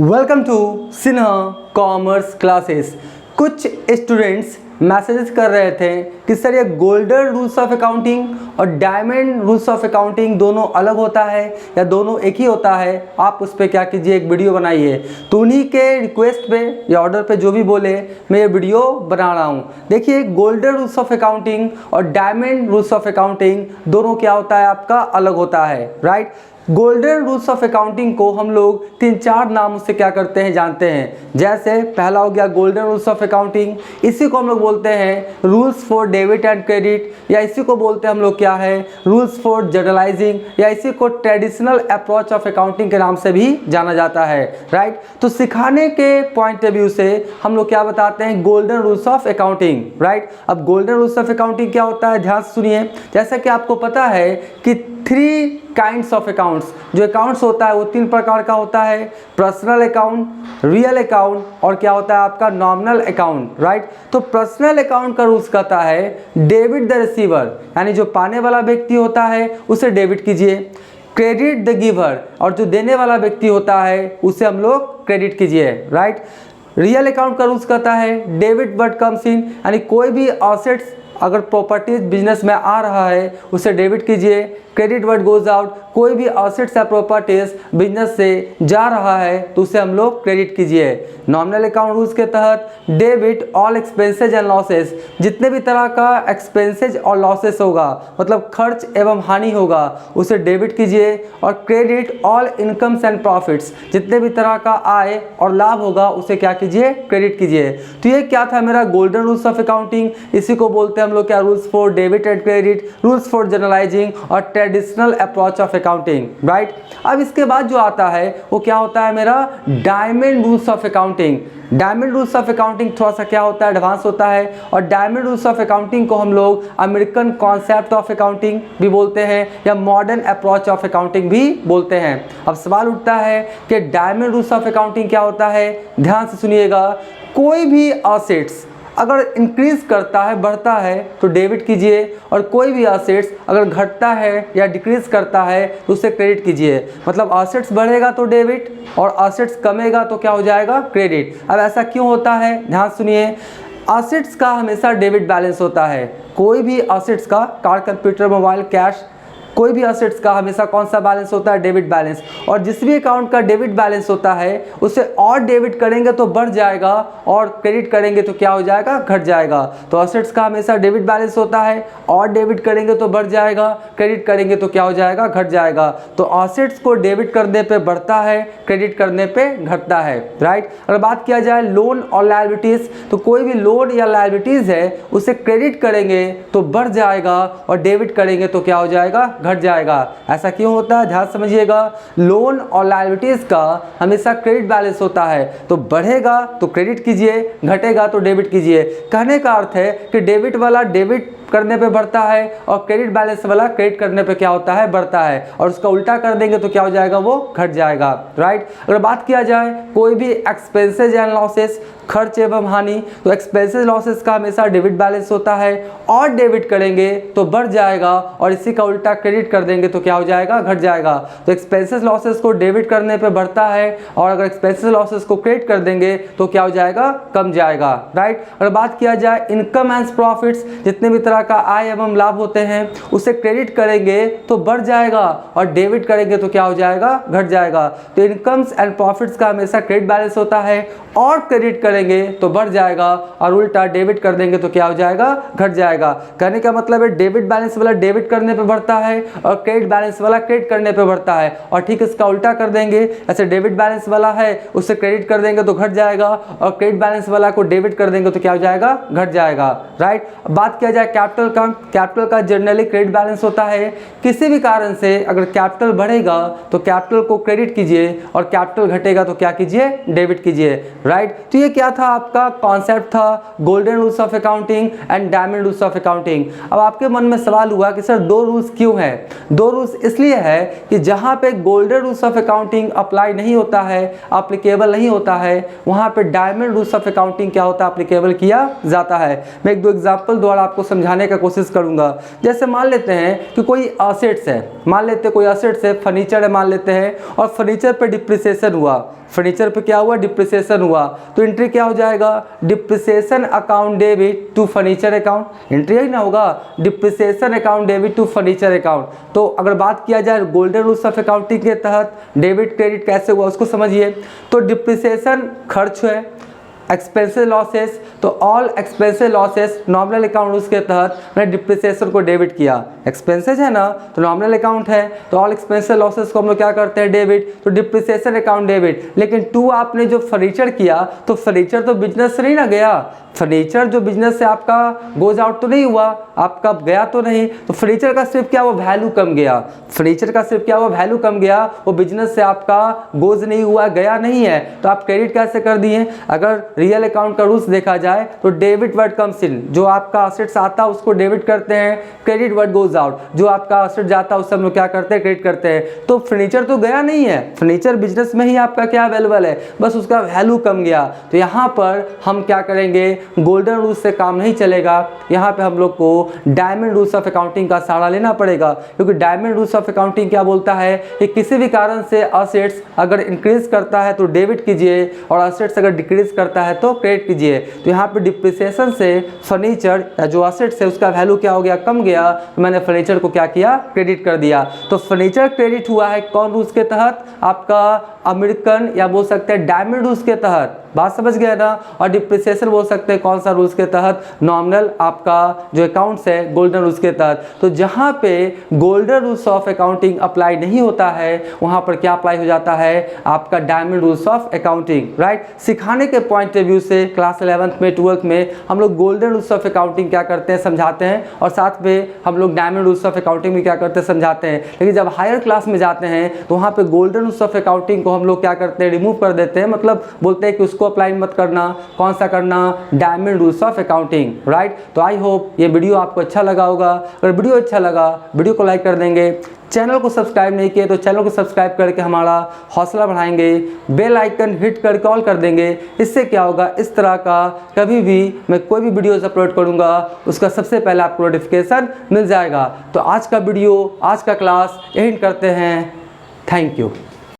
Welcome to Sinha commerce classes. कुछ students messages कर रहे थे कि सर ये गोल्डन रूल्स ऑफ अकाउंटिंग और डायमंड रूल्स ऑफ अकाउंटिंग दोनों अलग होता है या दोनों एक ही होता है, आप उस पर क्या कीजिए एक वीडियो बनाइए। तो उन्हीं के रिक्वेस्ट पे या ऑर्डर पे जो भी बोले मैं ये वीडियो बना रहा हूँ। देखिए गोल्डन रूल्स ऑफ अकाउंटिंग और डायमंड रूल्स ऑफ अकाउंटिंग दोनों क्या होता है, आपका अलग होता है, right. Golden rules of accounting को हम लोग 3-4 नामों से क्या करते हैं जानते हैं। जैसे पहला हो गया गोल्डन रूल्स ऑफ अकाउंटिंग, इसी को हम लोग बोलते हैं rules for debit and credit, या इसी को बोलते हैं हम लोग क्या है रूल्स फॉर जनरलाइजिंग, या इसी को ट्रेडिशनल अप्रोच ऑफ अकाउंटिंग के नाम से भी जाना जाता है, राइट। तो सिखाने के पॉइंट ऑफ व्यू से हम लोग क्या बताते हैं golden rules of accounting, right. अब गोल्डन रूल्स ऑफ अकाउंटिंग क्या होता है, ध्यान से सुनिए। जैसा कि आपको पता है कि 3 काइंड्स ऑफ अकाउंट्स, जो अकाउंट्स होता है वो 3 प्रकार का होता है, पर्सनल अकाउंट, रियल अकाउंट और क्या होता है आपका नॉमिनल अकाउंट, राइट। तो पर्सनल अकाउंट का रूल्स कहता है डेबिट द रिसीवर, यानी जो पाने वाला व्यक्ति होता है उसे डेबिट कीजिए, क्रेडिट द गिवर, और जो देने वाला व्यक्ति होता है उसे हम लोग क्रेडिट कीजिए, राइट। रियल अकाउंट का रूल्स कहता है डेबिट व्हाट कम्स इन, यानी कोई भी असेट्स अगर प्रॉपर्टीज बिजनेस में आ रहा है उसे डेबिट कीजिए, क्रेडिट व्हाट गोज आउट, कोई भी असेट्स या प्रॉपर्टीज बिजनेस से जा रहा है तो उसे हम लोग क्रेडिट कीजिए। नॉमिनल अकाउंट रूल्स के तहत debit all expenses and losses, जितने भी तरह का एक्सपेंसेज और लॉसेस होगा मतलब खर्च एवं हानि होगा उसे डेबिट कीजिए, और credit all incomes and profits, जितने भी तरह का आय और लाभ होगा उसे क्या कीजिए क्रेडिट कीजिए। तो ये क्या था मेरा गोल्डन रूल्स ऑफ अकाउंटिंग, इसी को बोलते हैं हम लोग क्या rules for debit and credit, rules for generalising और traditional approach of accounting, right. अब इसके बाद जो आता है वो क्या होता है मेरा diamond rules of accounting. Diamond rules of accounting थोड़ा सा क्या होता है एडवांस होता है, और डायमंड रूल्स ऑफ अकाउंटिंग को हम लोग अमेरिकन कॉन्सेप्ट ऑफ अकाउंटिंग भी बोलते हैं या मॉडर्न अप्रोच ऑफ अकाउंटिंग भी बोलते हैं। अब सवाल उठता है कि डायमंड रूल्स ऑफ अकाउंटिंग क्या होता है, ध्यान से सुनिएगा। कोई भी असेट्स अगर इंक्रीज करता है बढ़ता है तो डेबिट कीजिए, और कोई भी असेट्स अगर घटता है या डिक्रीज करता है तो उसे क्रेडिट कीजिए। मतलब असेट्स बढ़ेगा तो डेबिट और असेट्स कमेगा तो क्या हो जाएगा क्रेडिट। अब ऐसा क्यों होता है, ध्यान सुनिए। असेट्स का हमेशा डेबिट बैलेंस होता है, कोई भी असेट्स का कार, कंप्यूटर, मोबाइल, कैश, कोई भी असेट्स का हमेशा कौन सा बैलेंस होता है डेबिट बैलेंस। और जिस भी अकाउंट का डेबिट बैलेंस होता है उसे और डेबिट करेंगे तो बढ़ जाएगा और क्रेडिट करेंगे तो क्या हो जाएगा घट जाएगा। तो असेट्स का हमेशा डेबिट बैलेंस होता है, और डेबिट करेंगे तो बढ़ जाएगा, क्रेडिट करेंगे तो क्या हो जाएगा घट जाएगा। तो असेट्स को डेबिट करने पे बढ़ता है, क्रेडिट करने पे घटता है, राइट। अगर बात किया जाए लोन और लायबिलिटीज, तो कोई भी लोन या लायबिलिटीज है उसे क्रेडिट करेंगे तो बढ़ जाएगा और डेबिट करेंगे तो क्या हो जाएगा घट जाएगा। ऐसा क्यों होता है ध्यान समझिएगा। लोन और लायबिलिटीज का हमेशा क्रेडिट बैलेंस होता है, तो बढ़ेगा तो क्रेडिट कीजिए, घटेगा तो डेबिट कीजिए। कहने का अर्थ है कि डेबिट वाला डेबिट करने पे बढ़ता है और क्रेडिट बैलेंस वाला क्रेडिट करने पे क्या होता है बढ़ता है, और उसका उल्टा कर देंगे तो क्या हो जाएगा वो घट जाएगा, राइट। अगर बात किया जाए कोई भी एक्सपेंसेज एंड लॉसेस, खर्च एवं हानि, तो एक्सपेंसेज लॉसेस का हमेशा डेबिट बैलेंस होता है, और डेबिट करेंगे तो बढ़ जाएगा और इसी का उल्टा क्रेडिट कर देंगे तो क्या हो जाएगा घट जाएगा। तो एक्सपेंसेज लॉसेस को डेबिट करने पे बढ़ता है, और अगर एक्सपेंसेज लॉसेस को क्रेडिट कर देंगे तो क्या हो जाएगा कम जाएगा, राइट। अगर बात किया जाए इनकम एंड प्रॉफिट्स, जितने भी तरह का आय एवं लाभ होते हैं उसे क्रेडिट करेंगे तो बढ़ जाएगा और डेबिट करेंगे तो क्या हो जाएगा घट जाएगा। तो इनकम्स एंड प्रॉफिट्स का हमेशा क्रेडिट बैलेंस होता है, और क्रेडिट करेंगे तो बढ़ जाएगा और उल्टा डेबिट कर देंगे तो क्या हो जाएगा घट जाएगा। कहने का मतलब है डेबिट बैलेंस वाला डेबिट करने पे बढ़ता है और क्रेडिट बैलेंस वाला क्रेडिट करने पे बढ़ता है, और ठीक इसका उल्टा कर देंगे। ऐसे डेबिट बैलेंस वाला है उसे क्रेडिट कर देंगे तो घट जाएगा, और क्रेडिट बैलेंस वाला को डेबिट कर देंगे तो क्या हो जाएगा घट जाएगा, राइट। बात किया जाए कैपिटल का जनरली क्रेडिट बैलेंस होता है। किसी भी कारण से अगर कैपिटल बढ़ेगा तो कैपिटल को क्रेडिट कीजिए, और कैपिटल घटेगा तो क्या कीजिए डेबिट कीजिए, राइट। तो ये क्या था आपका कॉन्सेप्ट था golden rules of accounting and diamond rules of accounting. अब आपके मन में सवाल हुआ कि सर 2 रूल्स क्यों है। 2 रूल्स इसलिए है कि जहां पे golden rules of accounting apply नहीं होता है, एप्लीकेबल नहीं होता है, वहां पे डायमंड रूल्स ऑफ अकाउंटिंग क्या होता है एप्लीकेबल किया जाता है। मैं 1-2 एग्जांपल द्वारा आपको समझाने समझाने का कोशिश करूँगा। जैसे मान लेते हैं कि कोई असेट्स है, मान लेते हैं कोई असेट्स है, फर्नीचर है मान लेते हैं, और फर्नीचर पे डिप्रिसिएशन हुआ, फर्नीचर पे क्या हुआ, डिप्रिसिएशन हुआ, तो एंट्री क्या हो जाएगा, depreciation account debit to furniture account, entry ही ना होगा, depreciation account debit to furniture account. तो अगर बात किया जाए गोल्डन रूल्स ऑफ अकाउंटिंग के तहत डेबिट क्रेडिट कैसे हुआ उसको समझिए। तो डिप्रिसिएशन खर्च है, एक्सपेंसेस लॉसेस, तो all expenses losses nominal account उसके तहत मैंने डिप्रिसिएशन को डेबिट किया। एक्सपेंसेस है ना तो नॉमिनल अकाउंट है, तो ऑल एक्सपेंसेस लॉसेस को हम लोग क्या करते हैं, डेबिट, तो डिप्रिसिएशन अकाउंट डेबिट। लेकिन टू आपने जो फर्नीचर किया तो फर्नीचर तो बिजनेस से नहीं ना गया, फर्नीचर जो बिजनेस से आपका गोज आउट तो नहीं हुआ, आपका गया तो नहीं, तो फर्नीचर का सिर्फ क्या हुआ, वैल्यू कम गया, फर्नीचर का सिर्फ क्या हुआ, वैल्यू कम गया, वो बिजनेस से आपका गोज नहीं हुआ, गया नहीं है, तो आप क्रेडिट कैसे कर दिए। अगर रियल अकाउंट का रूल्स देखा जाए तो डेबिट वर्ड कम्स इन, जो आपका असेट्स आता है उसको डेबिट करते हैं, क्रेडिट वर्ड गोज आउट, जो आपका असेट जाता है उससे हम लोग क्या करते हैं, क्रेडिट करते हैं। तो फर्नीचर तो गया नहीं है, फर्नीचर बिजनेस में ही आपका क्या अवेलेबल है, बस उसका वैल्यू कम गया। तो यहाँ पर हम क्या करेंगे, गोल्डन रूल्स से काम नहीं चलेगा, यहाँ पे हम लोग को डायमंड रूल्स ऑफ अकाउंटिंग का सहारा लेना पड़ेगा, क्योंकि डायमंड रूल्स ऑफ अकाउंटिंग क्या बोलता है कि किसी भी कारण से असेट्स अगर इंक्रीज करता है तो डेबिट कीजिए, और असेट्स अगर डिक्रीज करता है तो क्रेडिट कीजिए। तो यहाँ पे डिप्रिसिएशन से फर्नीचर या जो असेट्स है उसका वैल्यू क्या हो गया, कम गया, तो मैंने फर्नीचर को क्या किया, क्रेडिट कर दिया। तो फर्नीचर क्रेडिट हुआ है कौन रूल्स के तहत, आपका अमेरिकन या बोल सकते हैं डायमंड रूल्स के तहत, बात समझ गए ना। और डिप्रिसिएशन बोल सकते हैं कौन सा रूल्स के तहत, नॉमिनल आपका जो अकाउंट्स है गोल्डन रूल्स के तहत। तो जहाँ पे golden rules of accounting apply नहीं होता है वहाँ पर क्या अप्लाई हो जाता है, आपका diamond rules of accounting, right. सिखाने के पॉइंट ऑफ व्यू से क्लास 11th में 12th में हम लोग गोल्डन रूल्स ऑफ अकाउंटिंग क्या करते हैं, समझाते हैं, और साथ में हम लोग डायमंड रूल्स ऑफ अकाउंटिंग में क्या करते हैं, समझाते हैं। लेकिन जब हायर क्लास में जाते हैं तो वहाँ पे गोल्डन रूल्स ऑफ अकाउंटिंग को हम लोग क्या करते हैं, रिमूव कर देते हैं, मतलब बोलते हैं कि उसको अप्लाई मत करना, कौन सा करना, diamond rules of accounting, right. तो आई होप ये वीडियो आपको अच्छा लगा होगा। अगर वीडियो अच्छा लगा वीडियो को लाइक कर देंगे, चैनल को सब्सक्राइब नहीं किए तो चैनल को सब्सक्राइब करके हमारा हौसला बढ़ाएंगे, बेल आइकन हिट करके ऑल कर देंगे। इससे क्या होगा, इस तरह का कभी भी मैं कोई भी वीडियोस अपलोड करूंगा उसका सबसे पहले आपको नोटिफिकेशन मिल जाएगा। तो आज का वीडियो, आज का क्लास यही करते हैं। Thank you.